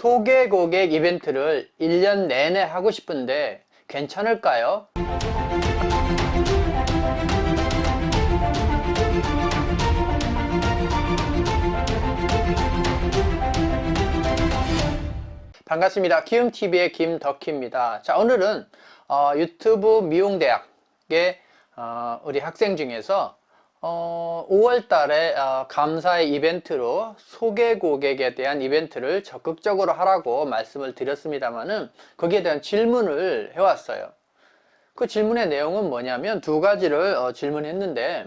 소개 고객 이벤트를 1년 내내 하고 싶은데 괜찮을까요? 반갑습니다. 키움TV의 김덕희입니다. 자, 오늘은 유튜브 미용대학의 우리 학생 중에서 5월 달에 감사의 이벤트로 소개 고객에 대한 이벤트를 적극적으로 하라고 말씀을 드렸습니다만은 거기에 대한 질문을 해왔어요. 그 질문의 내용은 뭐냐면 두 가지를 질문했는데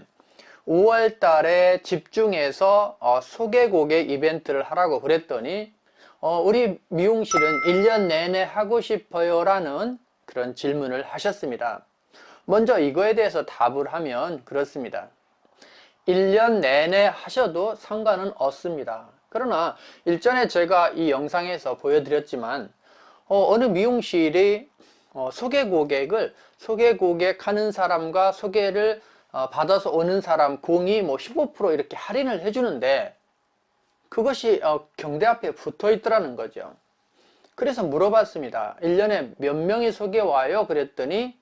5월 달에 집중해서 소개 고객 이벤트를 하라고 그랬더니 우리 미용실은 1년 내내 하고 싶어요 라는 그런 질문을 하셨습니다. 먼저 이거에 대해서 답을 하면 그렇습니다. 1년 내내 하셔도 상관은 없습니다. 그러나 일전에 제가 이 영상에서 보여드렸지만 어느 미용실이 소개 고객 하는 사람과 소개를 받아서 오는 사람 공이 15% 이렇게 할인을 해주는데 그것이 경대 앞에 붙어 있더라는 거죠. 그래서 물어봤습니다. 1년에 몇 명이 소개 와요? 그랬더니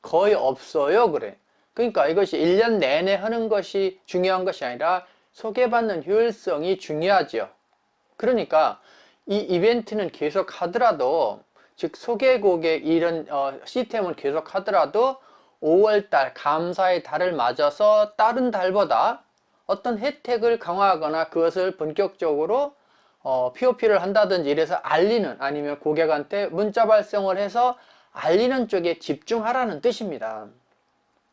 거의 없어요. 그래. 그러니까 이것이 1년 내내 하는 것이 중요한 것이 아니라 소개받는 효율성이 중요하죠. 그러니까 이 이벤트는 계속 하더라도, 즉 소개 고객 이런 시스템을 계속 하더라도 5월달 감사의 달을 맞아서 다른 달보다 어떤 혜택을 강화하거나 그것을 본격적으로 POP를 한다든지 이래서 알리는, 아니면 고객한테 문자 발송을 해서 알리는 쪽에 집중하라는 뜻입니다.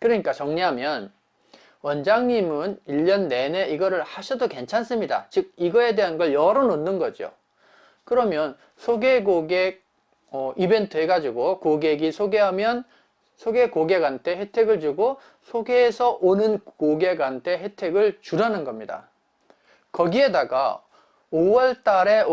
그러니까 정리하면 원장님은 1년 내내 이거를 하셔도 괜찮습니다. 즉 이거에 대한 걸 열어놓는 거죠. 그러면 소개 고객 이벤트 해가지고 고객이 소개하면 소개 고객한테 혜택을 주고 소개해서 오는 고객한테 혜택을 주라는 겁니다. 거기에다가 5월 달에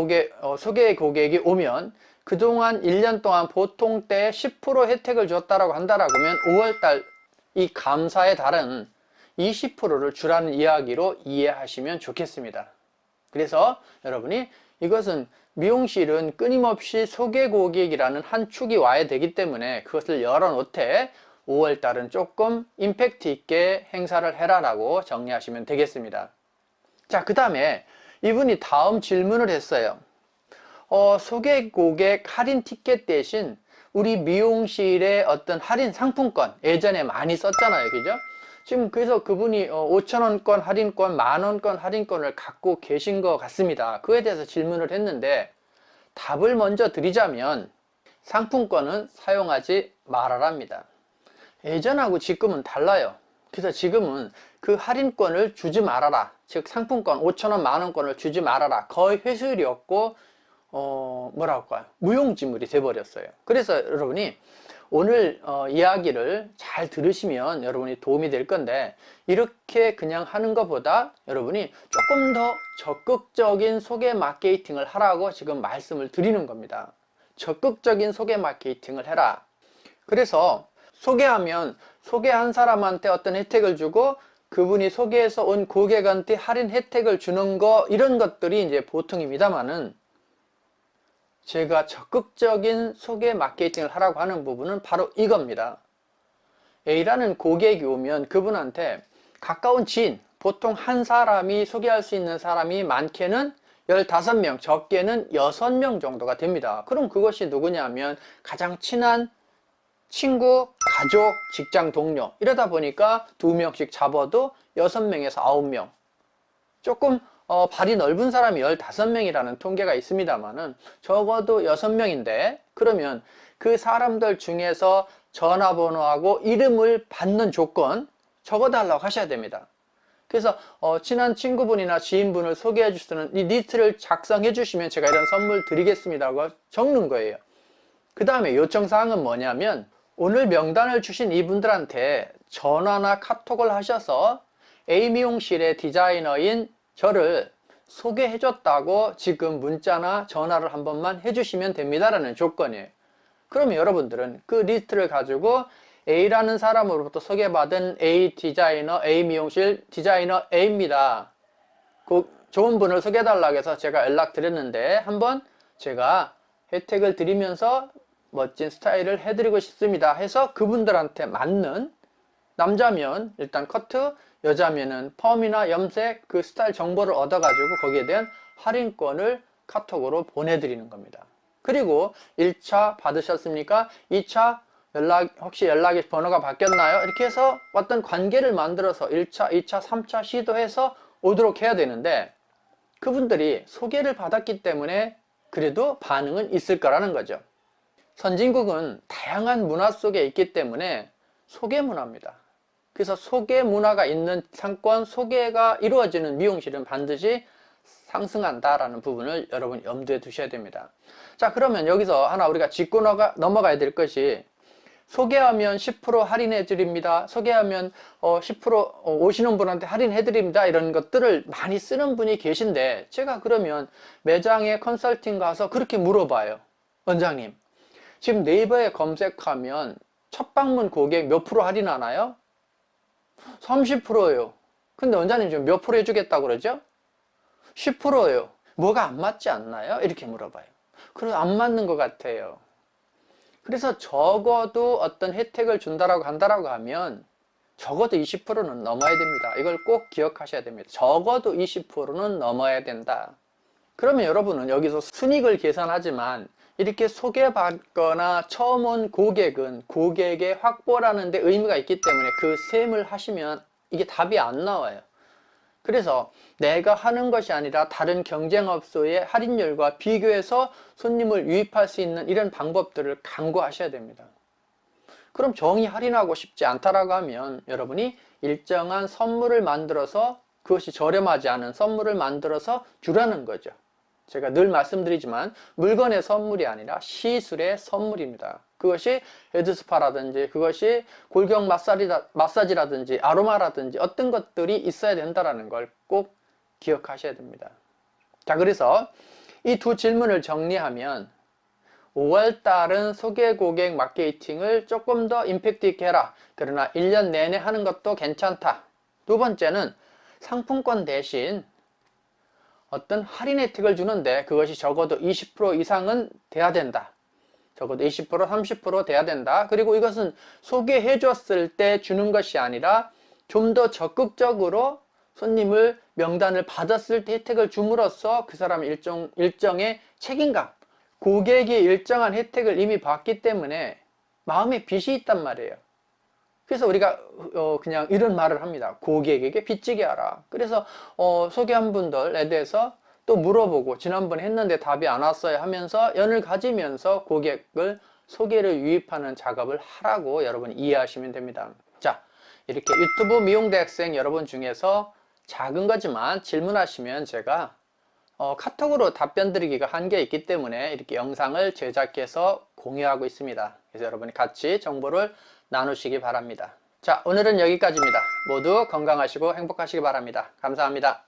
소개 고객이 오면 그동안 1년 동안 보통 때 10% 혜택을 줬다라고 한다라면 5월 달 이 감사의 달은 20%를 주라는 이야기로 이해하시면 좋겠습니다. 그래서 여러분이 이것은 미용실은 끊임없이 소개 고객이라는 한 축이 와야 되기 때문에 그것을 열어놓되 5월 달은 조금 임팩트 있게 행사를 해라라고 정리하시면 되겠습니다. 자, 그 다음에 이분이 다음 질문을 했어요. 소개 고객 할인 티켓 대신 우리 미용실의 어떤 할인 상품권 예전에 많이 썼잖아요. 그죠? 지금 그래서 그분이 5,000원권 할인권, 만원권 할인권을 갖고 계신 것 같습니다. 그에 대해서 질문을 했는데 답을 먼저 드리자면 상품권은 사용하지 말아랍니다. 예전하고 지금은 달라요. 그래서 지금은 그 할인권을 주지 말아라. 즉 상품권 5,000원, 만원권을 주지 말아라. 거의 회수율이 없고 뭐라고 할까요? 무용지물이 돼버렸어요. 그래서 여러분이 오늘 이야기를 잘 들으시면 여러분이 도움이 될 건데, 이렇게 그냥 하는 것보다 여러분이 조금 더 적극적인 소개 마케팅을 하라고 지금 말씀을 드리는 겁니다. 적극적인 소개 마케팅을 해라. 그래서 소개하면 소개한 사람한테 어떤 혜택을 주고 그분이 소개해서 온 고객한테 할인 혜택을 주는 거, 이런 것들이 이제 보통입니다만은 제가 적극적인 소개 마케팅을 하라고 하는 부분은 바로 이겁니다. A라는 고객이 오면 그분한테 가까운 지인, 보통 한 사람이 소개할 수 있는 사람이 많게는 15명, 적게는 6명 정도가 됩니다. 그럼 그것이 누구냐면 가장 친한 친구, 가족, 직장 동료, 이러다 보니까 2명씩 잡아도 6명에서 9명. 조금 발이 넓은 사람이 15명이라는 통계가 있습니다만은 적어도 6명인데, 그러면 그 사람들 중에서 전화번호하고 이름을 받는 조건 적어달라고 하셔야 됩니다. 그래서 친한 친구분이나 지인분을 소개해 주시는 이 리스트를 작성해 주시면 제가 이런 선물 드리겠습니다고 적는 거예요. 그 다음에 요청사항은 뭐냐면 오늘 명단을 주신 이분들한테 전화나 카톡을 하셔서 A미용실의 디자이너인 저를 소개해줬다고 지금 문자나 전화를 한 번만 해주시면 됩니다라는 조건이에요. 그러면 여러분들은 그 리스트를 가지고 A라는 사람으로부터 소개받은 A 디자이너, A 미용실 디자이너 A입니다. 그 좋은 분을 소개해달라고 해서 제가 연락드렸는데 한번 제가 혜택을 드리면서 멋진 스타일을 해드리고 싶습니다 해서 그분들한테 맞는, 남자면 일단 커트, 여자면은 펌이나 염색 그 스타일 정보를 얻어가지고 거기에 대한 할인권을 카톡으로 보내드리는 겁니다. 그리고 1차 받으셨습니까? 2차 혹시 연락의 번호가 바뀌었나요? 이렇게 해서 어떤 관계를 만들어서 1차, 2차, 3차 시도해서 오도록 해야 되는데, 그분들이 소개를 받았기 때문에 그래도 반응은 있을 거라는 거죠. 선진국은 다양한 문화 속에 있기 때문에 소개 문화입니다. 그래서 소개 문화가 있는 상권, 소개가 이루어지는 미용실은 반드시 상승한다라는 부분을 여러분 염두에 두셔야 됩니다. 자, 그러면 여기서 하나 우리가 짚고 넘어가야 될 것이, 소개하면 10% 할인해 드립니다. 소개하면 10% 오시는 분한테 할인해 드립니다. 이런 것들을 많이 쓰는 분이 계신데, 제가 그러면 매장에 컨설팅 가서 그렇게 물어봐요. 원장님, 지금 네이버에 검색하면 첫 방문 고객 몇 프로 할인하나요? 30%예요. 근데 원장님 지금 몇 프로 해주겠다고 그러죠? 10%예요. 뭐가 안 맞지 않나요? 이렇게 물어봐요. 그래서 안 맞는 것 같아요. 그래서 적어도 어떤 혜택을 준다라고 한다라고 하면 적어도 20%는 넘어야 됩니다. 이걸 꼭 기억하셔야 됩니다. 적어도 20%는 넘어야 된다. 그러면 여러분은 여기서 순이익을 계산하지만, 이렇게 소개받거나 처음 온 고객은 고객의 확보라는 데 의미가 있기 때문에 그 셈을 하시면 이게 답이 안 나와요. 그래서 내가 하는 것이 아니라 다른 경쟁업소의 할인율과 비교해서 손님을 유입할 수 있는 이런 방법들을 강구하셔야 됩니다. 그럼 정의 할인하고 싶지 않다라고 하면 여러분이 일정한 선물을 만들어서, 그것이 저렴하지 않은 선물을 만들어서 주라는 거죠. 제가 늘 말씀드리지만 물건의 선물이 아니라 시술의 선물입니다. 그것이 헤드스파라든지, 그것이 골격 마사지라든지, 아로마라든지 어떤 것들이 있어야 된다는 걸 꼭 기억하셔야 됩니다. 자, 그래서 이 두 질문을 정리하면, 5월달은 소개 고객 마케팅을 조금 더 임팩트 있게 해라. 그러나 1년 내내 하는 것도 괜찮다. 두 번째는 상품권 대신 어떤 할인 혜택을 주는데 그것이 적어도 20% 이상은 돼야 된다. 적어도 20%, 30% 돼야 된다. 그리고 이것은 소개해 줬을 때 주는 것이 아니라 좀 더 적극적으로 손님을 명단을 받았을 때 혜택을 줌으로써 그 사람 일정의 책임감, 고객이 일정한 혜택을 이미 받기 때문에 마음에 빚이 있단 말이에요. 그래서 우리가 그냥 이런 말을 합니다. 고객에게 빚지게 하라. 그래서 소개한 분들에 대해서 또 물어보고, 지난번에 했는데 답이 안 왔어요 하면서 연을 가지면서 고객을 소개를 유입하는 작업을 하라고 여러분 이해하시면 됩니다. 자, 이렇게 유튜브 미용대학생 여러분 중에서 작은 거지만 질문하시면 제가 카톡으로 답변 드리기가 한계 있기 때문에 이렇게 영상을 제작해서 공유하고 있습니다. 그래서 여러분이 같이 정보를 나누시기 바랍니다. 자, 오늘은 여기까지입니다. 모두 건강하시고 행복하시기 바랍니다. 감사합니다.